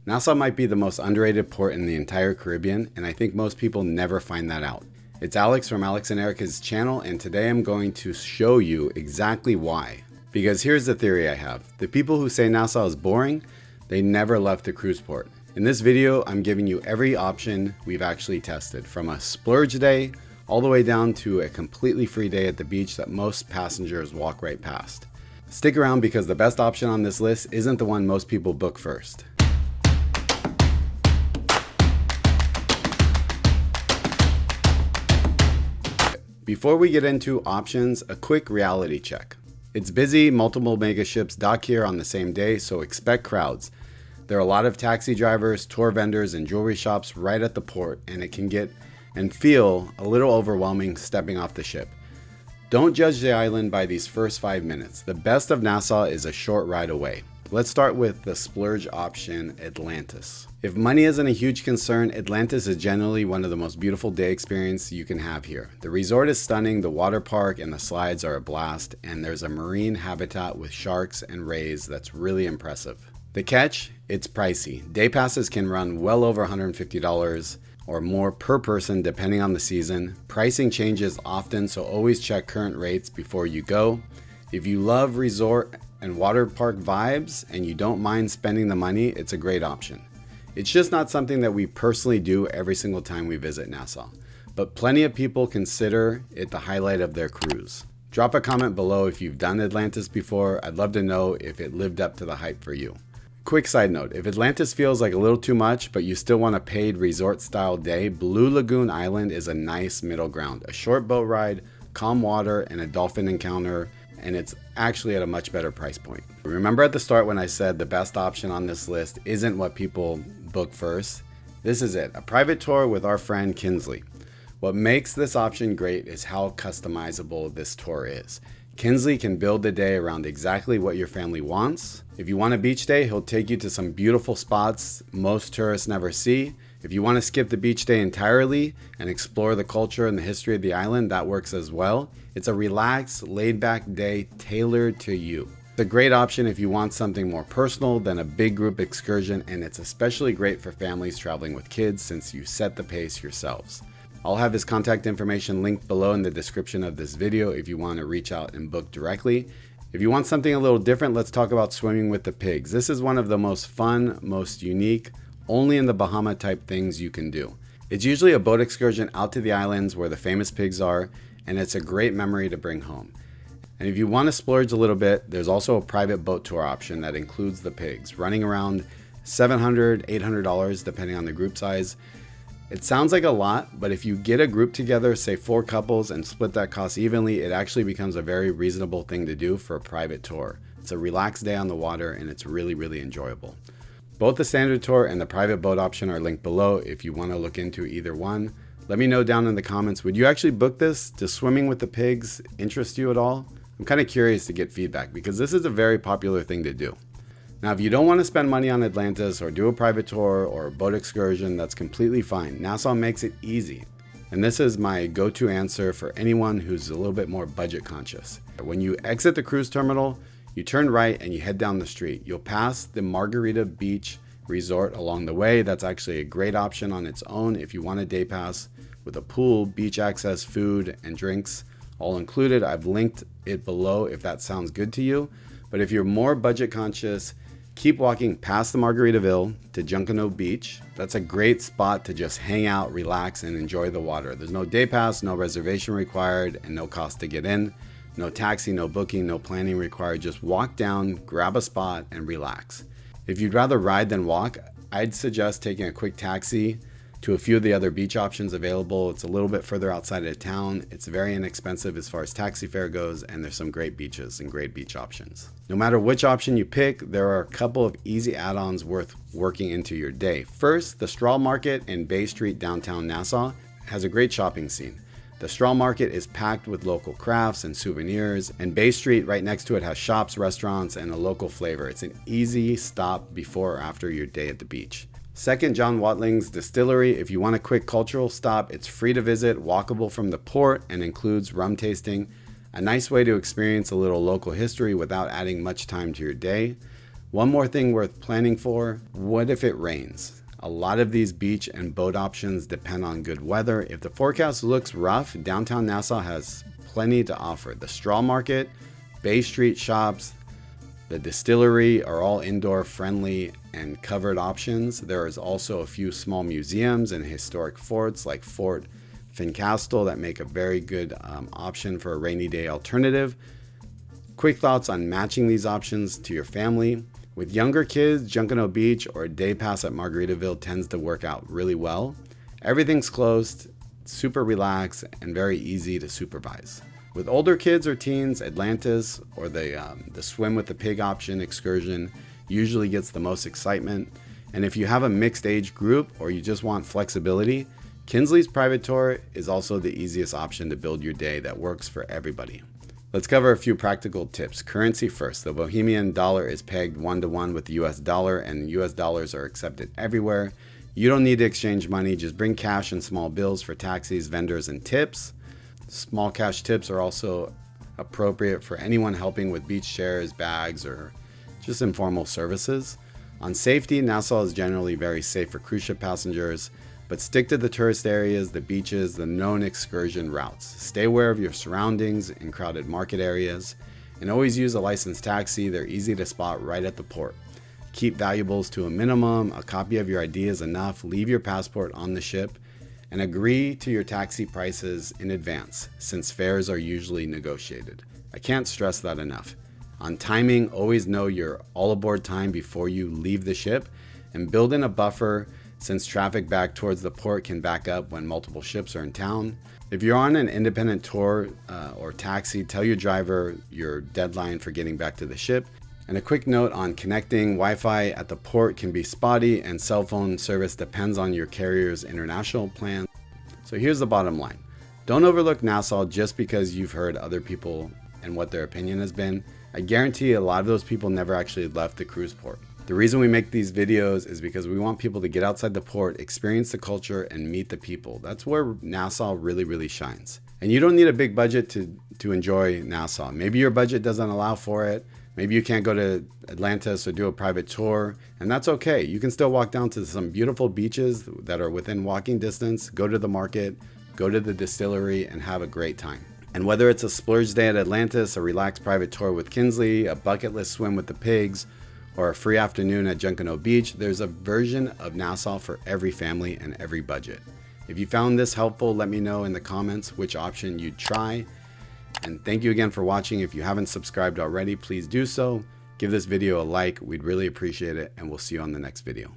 Nassau might be the most underrated port in the entire Caribbean, and I think most people never find that out. It's Alex from Alex and Erica's channel, and today I'm going to show you exactly why. Because here's the theory I have. The people who say Nassau is boring, they never left the cruise port. In this video, I'm giving you every option we've actually tested, from a splurge day all the way down to a completely free day at the beach that most passengers walk right past. Stick around because the best option on this list isn't the one most people book first. Before we get into options, a quick reality check. It's busy, multiple mega ships dock here on the same day, so expect crowds. There are a lot of taxi drivers, tour vendors, and jewelry shops right at the port, and it can get and feel a little overwhelming stepping off the ship. Don't judge the island by these first 5 minutes. The best of Nassau is a short ride away. Let's start with the splurge option, Atlantis. If money isn't a huge concern, Atlantis is generally one of the most beautiful day experiences you can have here. The resort is stunning, the water park and the slides are a blast, and there's a marine habitat with sharks and rays that's really impressive. The catch? It's pricey. Day passes can run well over $150 or more per person depending on the season. Pricing changes often, so always check current rates before you go. If you love resort and water park vibes and you don't mind spending the money, it's a great option. It's just not something that we personally do every single time we visit Nassau, but plenty of people consider it the highlight of their cruise. Drop a comment below if you've done Atlantis before. I'd love to know if it lived up to the hype for you. Quick side note, if Atlantis feels like a little too much, but you still want a paid resort style day, Blue Lagoon Island is a nice middle ground. A short boat ride, calm water, and a dolphin encounter, and it's actually at a much better price point. Remember at the start when I said the best option on this list isn't what people book first? This is it, a private tour with our friend Kensly. What makes this option great is how customizable this tour is. Kensly can build the day around exactly what your family wants. If you want a beach day, he'll take you to some beautiful spots most tourists never see. If you want to skip the beach day entirely and explore the culture and the history of the island, that works as well. It's a relaxed, laid-back day tailored to you. It's a great option if you want something more personal than a big group excursion, and it's especially great for families traveling with kids since you set the pace yourselves. I'll have his contact information linked below in the description of this video if you want to reach out and book directly. If you want something a little different, let's talk about swimming with the pigs. This is one of the most fun, most unique, only in the Bahama type things you can do. It's usually a boat excursion out to the islands where the famous pigs are, and it's a great memory to bring home. And if you want to splurge a little bit, there's also a private boat tour option that includes the pigs, running around $700, $800 depending on the group size. It sounds like a lot, but if you get a group together, say 4 couples, and split that cost evenly, it actually becomes a very reasonable thing to do for a private tour. It's a relaxed day on the water, and it's really, really enjoyable. Both the standard tour and the private boat option are linked below if you want to look into either one. Let me know down in the comments, would you actually book this? Does swimming with the pigs interest you at all? I'm kind of curious to get feedback because this is a very popular thing to do. Now, if you don't want to spend money on Atlantis or do a private tour or a boat excursion, that's completely fine. Nassau makes it easy. And this is my go-to answer for anyone who's a little bit more budget conscious. When you exit the cruise terminal, you turn right and you head down the street. You'll pass the Margaritaville Beach resort along the way. That's actually a great option on its own if you want a day pass with a pool, beach access, food, and drinks all included. I've linked it below if that sounds good to you. But if you're more budget conscious, keep walking past the Margaritaville to Junkanoo Beach. That's a great spot to just hang out, relax, and enjoy the water. There's no day pass, no reservation required, and no cost to get in. No taxi, no booking, no planning required. Just walk down, grab a spot, and relax. If you'd rather ride than walk, I'd suggest taking a quick taxi to a few of the other beach options available. It's a little bit further outside of town. It's very inexpensive as far as taxi fare goes, and there's some great beaches and great beach options. No matter which option you pick, there are a couple of easy add-ons worth working into your day. First, the Straw Market in Bay Street, downtown Nassau, has a great shopping scene. The Straw Market is packed with local crafts and souvenirs, and Bay Street right next to it has shops, restaurants, and a local flavor. It's an easy stop before or after your day at the beach. Second, John Watling's Distillery. If you want a quick cultural stop, it's free to visit, walkable from the port, and includes rum tasting. A nice way to experience a little local history without adding much time to your day. One more thing worth planning for: what if it rains? A lot of these beach and boat options depend on good weather. If the forecast looks rough, downtown Nassau has plenty to offer. The Straw Market, Bay Street shops, the Distillery are all indoor friendly and covered options. There is also a few small museums and historic forts like Fort Fincastle that make a very good option for a rainy day alternative. Quick thoughts on matching these options to your family. With younger kids, Junkanoo Beach or a day pass at Margaritaville tends to work out really well. Everything's closed, super relaxed, and very easy to supervise. With older kids or teens, Atlantis or the swim with the pig option excursion usually gets the most excitement. And if you have a mixed age group or you just want flexibility, Kensly's private tour is also the easiest option to build your day that works for everybody. Let's cover a few practical tips. Currency first. The Bohemian dollar is pegged 1-to-1 with the US dollar, and US dollars are accepted everywhere. You don't need to exchange money, just bring cash and small bills for taxis, vendors, and tips. Small cash tips are also appropriate for anyone helping with beach chairs, bags, or just informal services. On safety, Nassau is generally very safe for cruise ship passengers, but stick to the tourist areas, the beaches, the known excursion routes. Stay aware of your surroundings in crowded market areas, and always use a licensed taxi. They're easy to spot right at the port. Keep valuables to a minimum. A copy of your ID is enough. Leave your passport on the ship, and agree to your taxi prices in advance, since fares are usually negotiated. I can't stress that enough. On timing, always know your all aboard time before you leave the ship, and build in a buffer since traffic back towards the port can back up when multiple ships are in town. If you're on an independent tour or taxi, tell your driver your deadline for getting back to the ship. And a quick note on connecting: Wi-Fi at the port can be spotty, and cell phone service depends on your carrier's international plan. So here's the bottom line. Don't overlook Nassau just because you've heard other people and what their opinion has been. I guarantee a lot of those people never actually left the cruise port. The reason we make these videos is because we want people to get outside the port, experience the culture, and meet the people. That's where Nassau really shines. And you don't need a big budget to enjoy Nassau. Maybe your budget doesn't allow for it. Maybe you can't go to Atlantis or do a private tour, and that's okay. You can still walk down to some beautiful beaches that are within walking distance, go to the market, go to the distillery, and have a great time. And whether it's a splurge day at Atlantis, a relaxed private tour with Kensly, a bucket list swim with the pigs, or a free afternoon at Junkanoo Beach, there's a version of Nassau for every family and every budget. If you found this helpful, let me know in the comments which option you'd try. And thank you again for watching. If you haven't subscribed already, please do so. Give this video a like. We'd really appreciate it, and we'll see you on the next video.